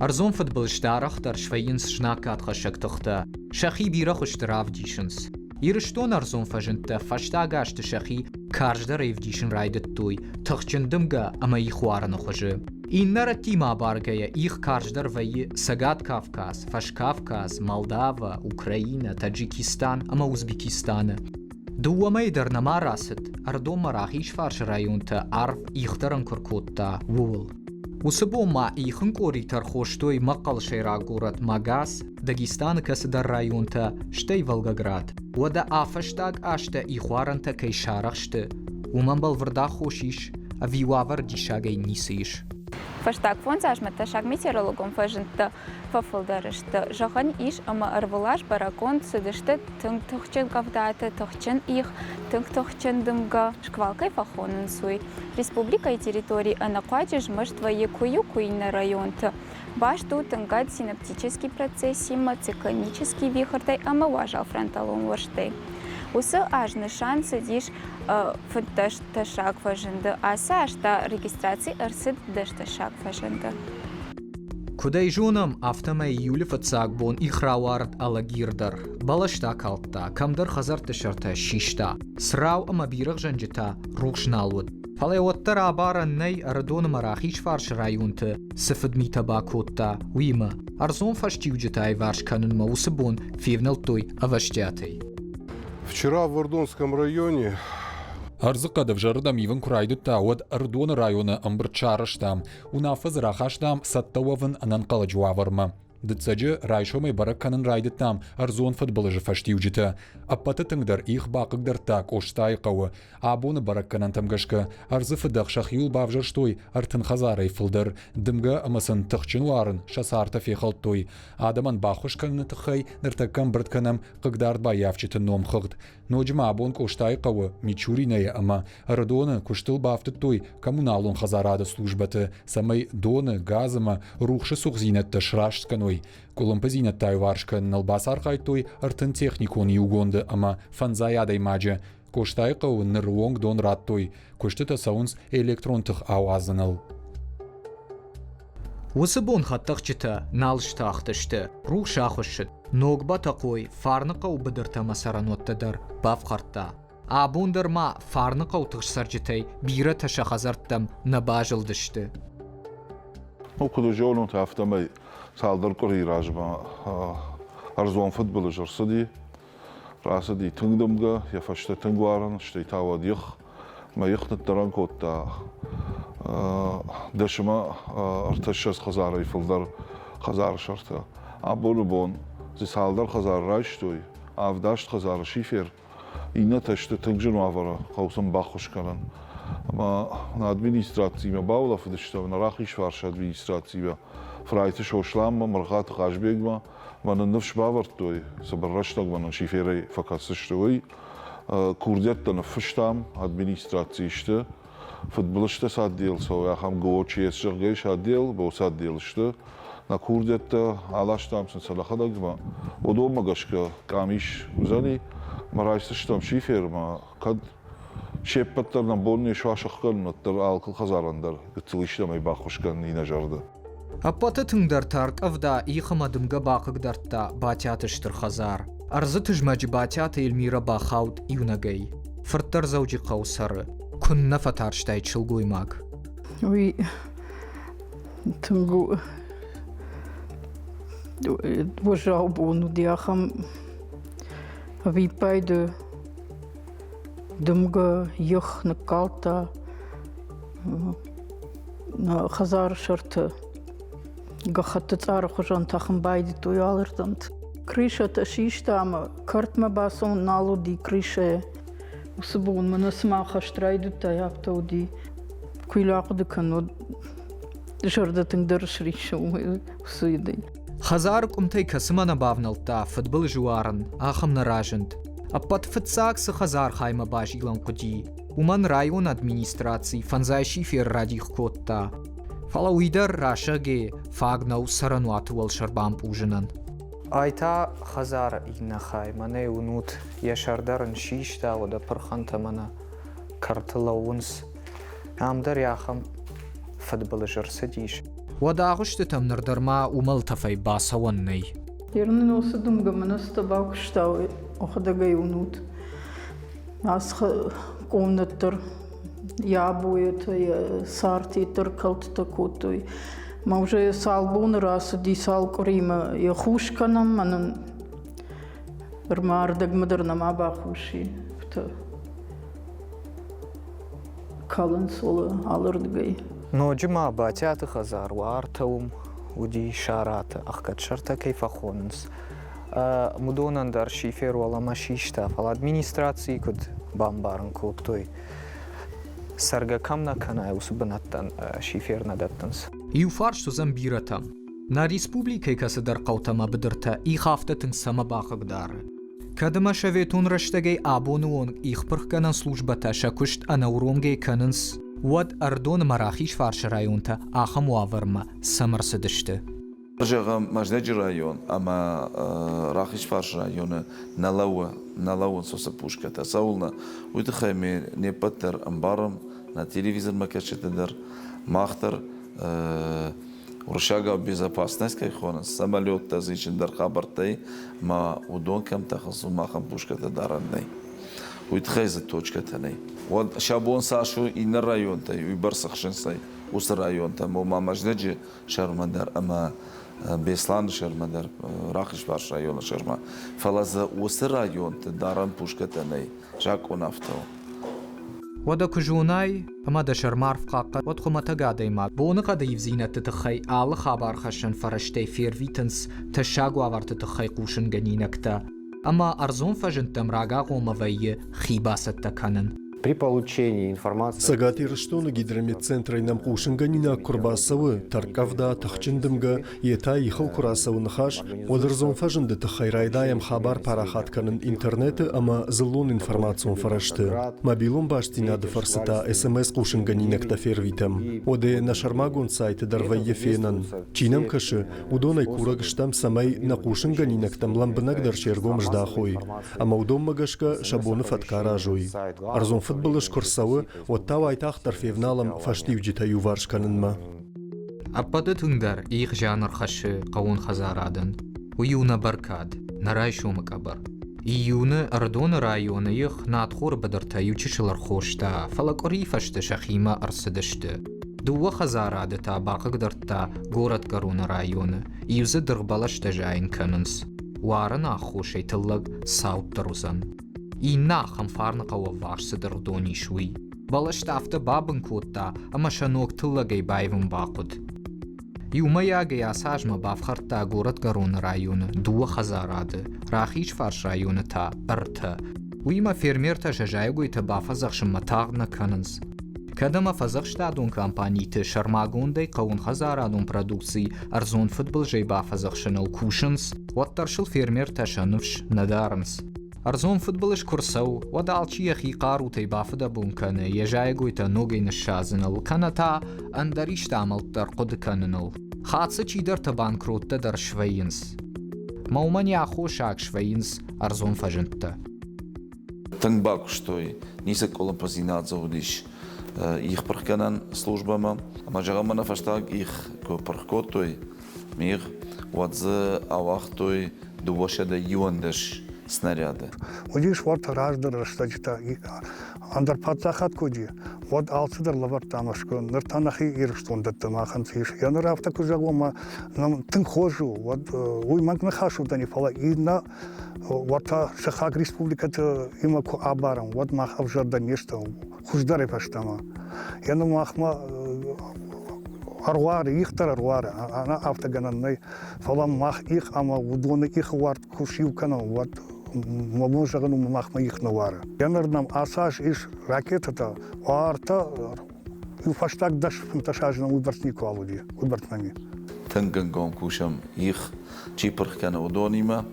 أرزون فوتبول اشتارخ در شوينس شناكات خشك تختا شخي بيرخ اشتراف ديشنس يرشتون أرزون فجنتا فاشتاقاش تشخي كارج در ريف ديشن رايدت توي تخشن دمغا أما يخوارن خجه این نرتی ما بارگه ایخ کارج در وی سگات کافکاس، فش کافکاس، مالداوا، اوکراین، تاجیکستان اما ازبکستان. دومی در نما راست اردوم مراخیش فارش رایون تا عرف ایخترن کرکوت تا وول. وسبو ما ایخن کوری تر خوشتوی مقل شیراگورت ماگاس داگستان کس در رایون تا شتی ولگاگراد. و دا آفشتاگ آشتا ایخوارن تا کی شارخشت و من بالوردا خوشیش اوی واور دیشاگی نیسیش. Фаштак фонзаш меташак метеорологом фажинта фафылдарышты. Жахан иш ама арвалаш баракон сыдышты тынг тохчен кавдаты тохчен их тынг тохчен дымга шквалкай фахонын суй. Республика и территории анаквачиш мыштвае кую-куйна районты. Баш тут тынгат синаптический процесс сима циклонический вихртай ама важал фронталом варштай. Усы ажны шансы диш фанташташак фажынды, аса ашта регистрации арсыд дашташак фажынды. Кудай жунам автома июль фацак бон ихрауард алагирдар. Балашта калтта, камдар хазар тышарта шишта. Срау ама бирах жанжита рухшналуд. Фалайоттар абара ней арадон марахиш фарш районты сыфыд митабакотта уима. Арзон фаштиуджитай варш канун маусыбон февнал-той аваштятой. Вчера в Ордонском районе Арзыкада в жарыдам ивен курайдыт тауад Ордон районы амбырчарыштам, унафыз рахаштам саттауавын ананқалы жуаварма. Дыцаджы райшомай баракканын райдыттам Арзон футболыжы фаштиуджита. Аппаты тыңдар их бақыгдар так оштай қауы. Абоны баракканан тамгашка арзы фыдақ шахюл бавжырштой артын хазарай фылдар. Дымга амасын тықчын варын шасарта фехалттой. Адаман бақушканны тықай ныртаккан біртканам қыгдард баявчыты ном қығд. Ноджма абон коштай қауы мичуринaya ама. Ардоны куштыл бафтыттой коммуналон хазарады службаты. Самай доны газыма рухшы суқзинетті шраштканой. Колумпазина тайваршка налбасар қайтой артын техникон югонды ама фанзаядай маджа. Коштай қауы нырвонг дон раттой. Куштыта саунс электронтық ауазыныл. Усыбон хаттақчыта налыштақтышты, рух шақышыт, ногба тақой фарнықау бұдырта масараноттадар баф қарта. Абундар ма фарнықау тұғшсаржытай бира ташақазарттам набажылдышты. Okudu jolun taftamay saldır kuri rajma Arzon futbolu jırsıdi. Rasıdi tıngdımga yafaşta tıngvarın işte tavad yık ma yıknıt daran kotta dışıma artaşız khazar ifıldar khazar şarta. Abolu bon zi saldar khazar rajtoy avdaşt khazar şifer İne taştı tıngcın avara qavsın baxuş kalan. Ama administratsiya bağla fıdışta na rahiş varş administratsiya fraytı şoşlanma marqat qajbegma manın nıfş bavartoy sabarraştag manın şiferi fakasıştoy kurdiyattan nıfştam administratsiya işte futbolista saddiyel soya ham goçiyes şirgeş addiyel bo saddiyel işte na kurdiyatta alaştamsın salahadagma odomagaşka kamiş uzani marayştım şiferma kad Şepatlardan bolne şu aşıqqanıttır alqıl xazaranдар gıtılışlamay baxuşkan yine jardı. Аппаты тыңдар тарк авда ихамадымга бақыгдарта батятыштыр хазар. Арзы тыжмаджы батята Эльмира бахаут юнагай. Фырттар заужи қаусары. Күнна фатарштай чылгуймаг. Ой, тыңгу божау бону диахам випайды дымга йых на калта на хазар шарты гахатты цары хожан тахым байды туялырдант. Крыша ташиштама картма басон налуди крыша усыбуун манасма хаштрайды таяптауди куйлақды кано жарда тыңдар шришу усыйды. Хазар кумтай касымана бавналта футбол жуарын ахам наражент. Аппат фытсаксы хазар хайма баш илан куди. Уман район администрации фанзай шифер радих котта. Фала уйдар рашаге фагнау сарануатуал шарбам пужинан. Айта хазар игна хай мане унут яшардарн шишта ода парханта мана картылаунс. Амдар яхам футбол жарсадиш. وداغشت تمنردرما وملتفي باسواني Երնին ոսդում գմնս տբակ շտավ օխդագայ ունուտ ասխ կոննտր ябует сартитер калттакутуй ма уже салбун раз дисал крима я хушканам манын рмардаг мадырнам абахуши фта калын солы алырдгай Но جمع باتيات خزار وارتوم ودي شارات أخكت شرطة كيف خونس مدونا در شيفير ولا ماشيشتا فالادمينستراتسي كد بامبارن كوبتوي سرقا كمنا كان يوسبناتن شيفير ندتنس يوفارش تزن بيرتم نا ريسبوبليكي كسدر قوتما بدرتا إخافتتن سما باقق دار كدما شويتون رشتگي آبونون إخبرخ كنن سلوجبتا شكشت أنورونگي كننس ود أردون مراخيش فارش رايونتا آخم وافرما سمر سدشته جغم مجنج رايون أما راخيش فارش رايون نلوون سوسا بوشكا تساولنا ويدخيمي نيبتر أمبارم на телевизор макачетедер махтар ورشاقة безопасность كيخون самолет تزيشن در خبرتي ما ودون كم تخصص ما خم بوشكة دارني ويتخيز التوجكة تاني وشابون ساشو إن الرأيون تاي ويبرسخ شنسي وس الرأيون تام وما مجنج شرمندر أما بيسلان شرمندر راخش باش رأيون شرما فلازا وس الرأيون تدارن بوشكة تاني جاكو نفتو ودا كجوناي أما دا شرمار فقاقة ودخمتا قادي ما بونقا دا يفزينة تتخي آل خابار خشن فرشتي فير فيتنس تشاقو آور تتخي قوشن غنينكتا أما أرزون فجن تمراغا غوموي خيباسة تكنن При получении информации Сагати Раштону гидромедцентрой нам Кушинганина Курбасавы, Таркавда, Тахчиндымга, Ета Ихал Курасавы Нахаш, Одерзон Фажинды Тахайрайдаем Хабар Парахатканын интернеты, ама зылон информацион фарашты. Мобилон баштина дефарсыта СМС Кушинганина Ктафервитам. Оде на Шармагон сайты Дарвайе Фенан. Чинам каши, удонай Курагштам самай на Кушинганина Ктам ламбынак дарчергом ждахой. Ама удом магашка Шабонов откаражой. Арзон فوتبولش كرساوي وتاوي تاختر في فنالم فاشتي وجيتا يوفارش كاننما أبدا تندر إيخ جانر خش قوون خزارادن ويونا بركاد نرايشو مكبر إيونا أردون رايون يخ ناتخور بدرتا يوچشلر خوشتا فلقوري فشت شخيمة أرسدشت دو خزارادتا باقق درتا غورت قرون رايون إيوز دربالش تجاين كننس وارنا خوشي تلق ساوت دروزن إينا خمفارن قوة وارس دردوني شوي بالش تافت بابن كوتا أما شنوك تلقي بايفن باقود يوما ياغي أساج ما بافخرتا غورت قرون رايون دو خزاراد راخيش فارش رايون تا أرتا ويما فيرمير تا جايغوي تبافزخش متاغنا كننز كدما فزخش تادون كامباني تشرماغون دي قون خزارادون برودوكسي أرزون فوتبول جاي بافزخشنال كوشنز واترشل فيرمير تا شنفش ندارنس أرزون فوتبولش كرسو ودالشي أخي قارو تيبافدا بونكان يجايقو يتنوغي نشازنل كانتا أندريش تعمل ترقد كاننل خاطسة چي در تبانكروت در شوينس مومن ياخو شاك شوينس أرزون فجنتا تنباك شتوي نيسا كولم позинат заудиш их прхканан службама ама жагамана фаштаг их ко прхкотой мир вадзе авахтой дувошада юандеш снаряды. Удиш вот раздер штачта андер пацахат куди. Вот алцдер лавар тамашко нертанахи ирштундат махан сиш. Я на рафта кужагома нам тын хожу. Вот уй манк нахашу дани фала идна вот шахак республиката има ко абарам. Вот мах авжарда нешта. Хуждаре паштама. Я на махма أروار يختار أروار أنا أفتقنا فلان ماخ إخ أما ودون إخ وارد كوشيو كنا وات مبوش غنو ماخ ما إخ نوارا ينرنام أساس إيش راكيتا وارتا يفشتاك داش فمتشاجنا ويبرتنيكو أولي ويبرتنامي تنقنقون كوشم إخ تشيبرخ كان ودونيما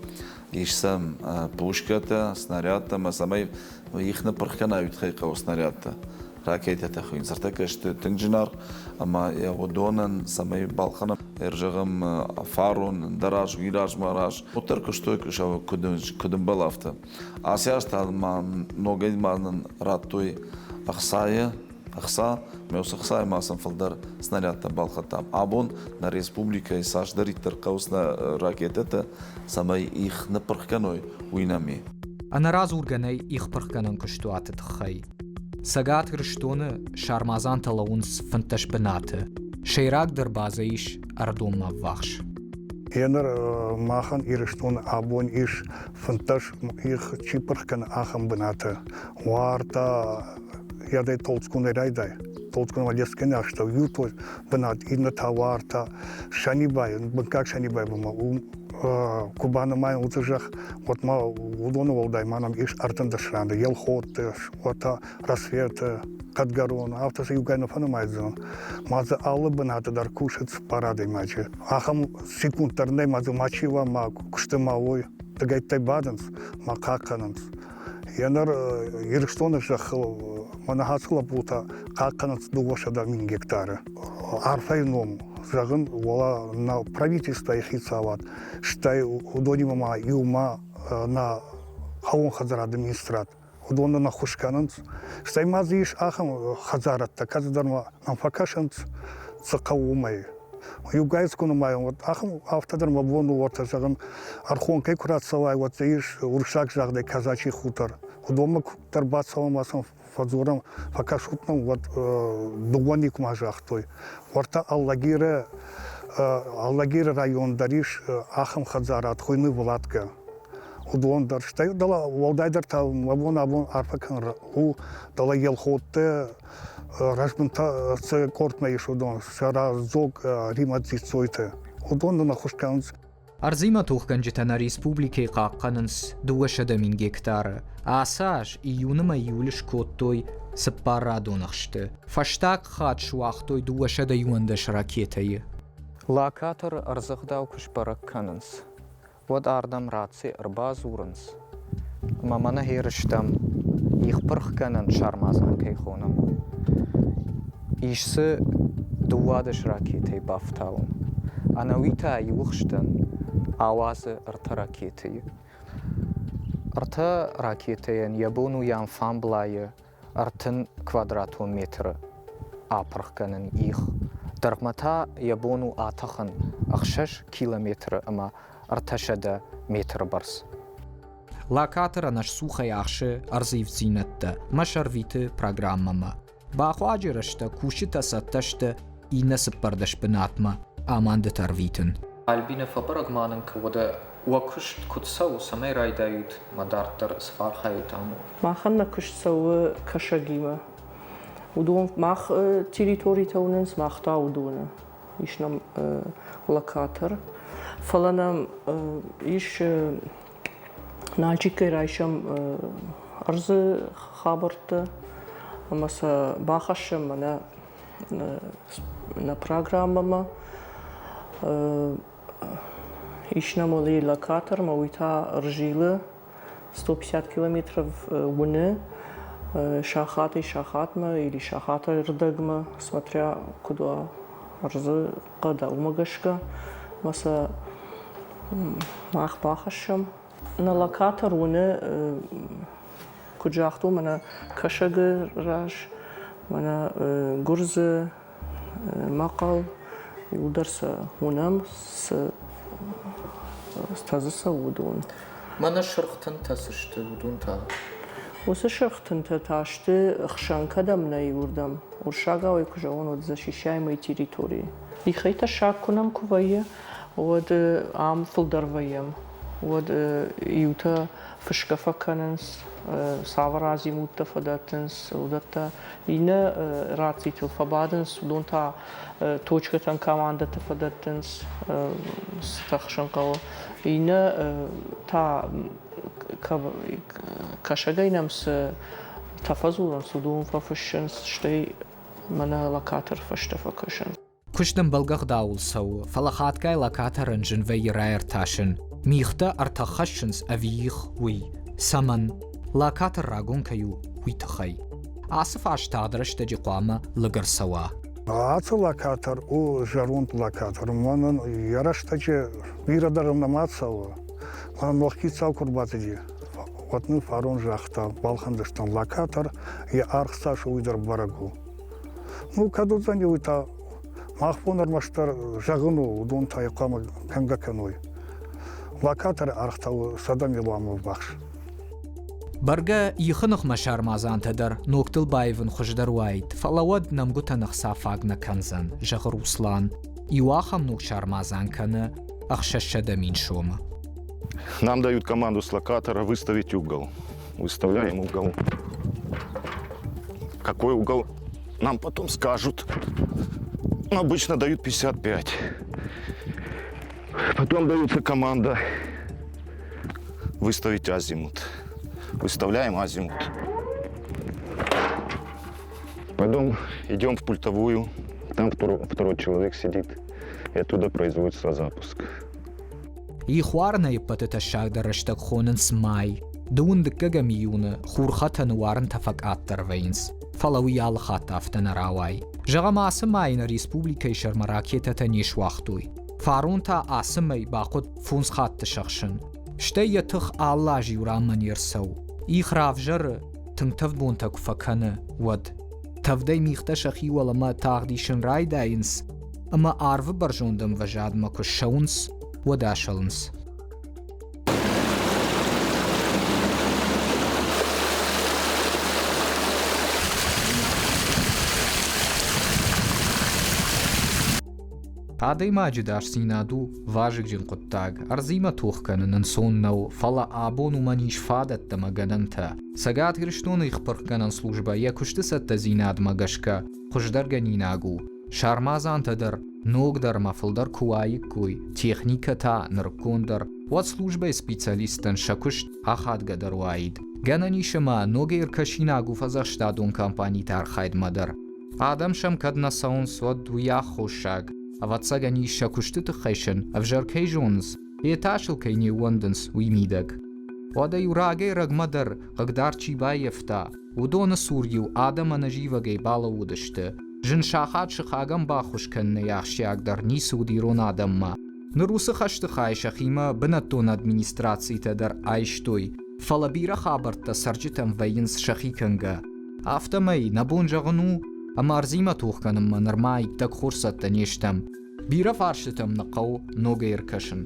إيش سام بوشكتا سنارياتا ما سماي إخ نبرخ كان يتخيقا وسنارياتا راكيتا تخوين سرتكشت تنجنار أما يودونن سماي بالخنا إرجعهم فارون دراج ويراج ماراج وتركشتوي كشوا كدم بلافتا أسياس تال ما نوجد ما راتوي أخصايا Ахса, меус ахса эмасан фалдар снарядта балхатам. Абон на республика и саждаритер каусна ракетата самай их напрхканой уйнами. Она раз урганай их парканан куштуаты тхай. Сагат грштоны шармазан талаунс фанташ бенаты. Шейрак дербазаиш ардом маввахш. Енер махан ирштон абон иш фанташ их чипрхкан ахам бенаты. Варта ядай толцкуны райдай. Толцкуны валескене ашта юту бенат инна таварта шанибай, бенкак шанибай бума. Кубана май утыжах вот ма удону волдай манам иш артандашранда елхот вот рассвет кадгарон автосы югайна фанамайзон маза аллы бенаты дар кушец парады мачи ахам секундтарнай маза мачива ма куштымавой тагайтай баденс ма какананс янар ирштоны жах манахасыла бута какананс дугошада 1000 гектары арфайном Загын вала на правительство их ицават, штай удонимама юма на хаун хазар администрат, удонда на хушкананц, штай мазиш ахам хазарат, каздарма нам факашанц цакаумай. Югайскуну май вот ахам автодарма вону вот загын архон кай курацавай вот иш уршак жагдай казачий хутор. Удома тарбацавамасан фазурам факашутном вот дугоник мажахтой. Орта Аллагире район дариш ахам хазарат хойны владка. Удондар штай дала волдайдар та абон арфакан у дала елхотте рашбунта це кортмаиш удон сара зог римадзицойте. Удон на хушканц. Арзима тухганжитана республики қаққанынс 2,000 гектары. Асаш июныма июлиш коттой сыппара донақшты. Фаштак хат шуақтой 2,000 юандаш ракетайы. Локатор арзықдау күш бараққанынс. Вот ардам ратсы ырбаз урынс. Мамана херіштам иқпырққанын шармазан кейхонам. Ишсы 2 ракетай бафтауым. Анавита юқштан авазы ырта ракетай. Ырта ракетайын ябону ян фамблайы артын квадратон метр апырққанын иқ. Дармата ябону атақын 6 километр ама арташада метр барс. Локатора наш сухай ахшы арзив зинетті. Машарвиты программама. Бақуаджырышты кушита сатташты ина сыппардаш бінатма. Аманды тарвитын. Альбина фабарагманын кывода уакушт кутсау самай райдают мадарттар сфархают аму. Маханна кушсау кашагима. Удон мах территории тауненс махта удона. Ишнам локатор. Фаланам иш наджикай райшам арзы хабарты. Амаса бахашам на программама. Ишнамоли локатор мауита ржилы 150 километров вуны. Шахатма или шахата рдагма, смотря куда арзы када умагашка. Маса мах бахашам. На локатор вуны куджахту мана кашагы раш, мана гурзы, макал. Ударса унам с тазыса удун. Мана шырқтын тасышты удун-та. Осы шырқтын-та ташты хшанкадам на юрдам. Уршага ойкужа он от защищаемой территории. И хайта шаккунам кувае, от ам фулдарваем. Вот юта фышкафаканенс, саваразимутта фадатенс, удата ина рацитил фабаденс, удонта точкатан командата фадатенс, стахшанкао, ина та кашагайнамс тафазуранс, удон фафышенс, штей мана локатор фаштафакашен. Куштам балгах даулсау, фалахаткай локатор инжин вей райер ташен. Михта артахашенс авиих уи. Саман локатор рагон каю уи тахай. Асф аштадраш тажиқама лыгар сава. Ацу локатор у жарунт локатор. Манан яраштаче мирадарым намацава. Манан лохкицау курбатыди. Ватны фарон жахта балхандыштан локатор и архсаш уйдар барагу. Ну, кадузан юта махфонар маштар жагыну удун тайкамы кангаканой. Локатор архтау садам иламы бахш. برگا یخنخ مشارمازان تدر نوکتل بایون خوشدر واید فلاود نمگوتا نخصا فاگ نکنزن جغر وصلان یواخم نوک شارمازان کنه اخشش دمین شوم. Нам дают команду с локатора выставить угол. Выставляем угол. Какой угол? Нам потом скажут. Но обычно дают 55. Потом дается команда выставить азимут. Выставляем азимут. Потом идем в пультовую. Там второй человек сидит. И оттуда производится запуск. یخوارنه پتت شاگ در رشتک خونن سمای دون دکه میونه خورخت نوارن تفقات در وینس فلوی آل خطافتن راوی جغم آسمای ریسپوبلیکای شرمراکیت تنیش وقتوی فارون تا آسمای باقود فونس خط تشخشن شته یتخ آلا جیورا من یرسو ایخراف جر تنگتف بون تک فکنه ود تفدی میخته شخی ولما تاغدیشن رای داینس اما آرو برجوندم وجاد مکو شونس وداشلنس. عادي ماجد عرسينادو واجك جن قطاق أرزيما توخكن ننسون نو فلا آبون ومانيش فادت دمغننتا ساقات هرشتون يخبركن سلوجبا يكشت ست زيناد مغشكا خوشدرگنيناغو شارمازان تدر نوگ در مفلدر کوایک کوی تکنیک تا نرکوندر و سلوجبه سپیциалистن شکشت آخاد گدر واید گننی شما نوگیر کشیناغو فزخشتا دون کمپانی تر خاید مدر آدم شم کد نساونس و دویا خوشاگ اواتسا گنی شکشت تخیشن افجر کی جونز یتاشل کی نیوندنس ویمیدگ و دا یوراغی رگ مدر قدار چی بایفتا و دون سوریو آدم نجیوگی بالا ودشته جن شاخات شخاگم با خوشکن یاخشیاگ در نیسو دیرون آدم ما نروس خشت خایش خیمه بنتون ادمینستراسی تدر آیشتوی فلبیره خابرت سرجتم وینس شخی کنگه افتمای نبون جغنو اما ارزیمه توخ کنم من نرمای تک خورست تنیشتم بیره فارشتم نقو نوگیر کشن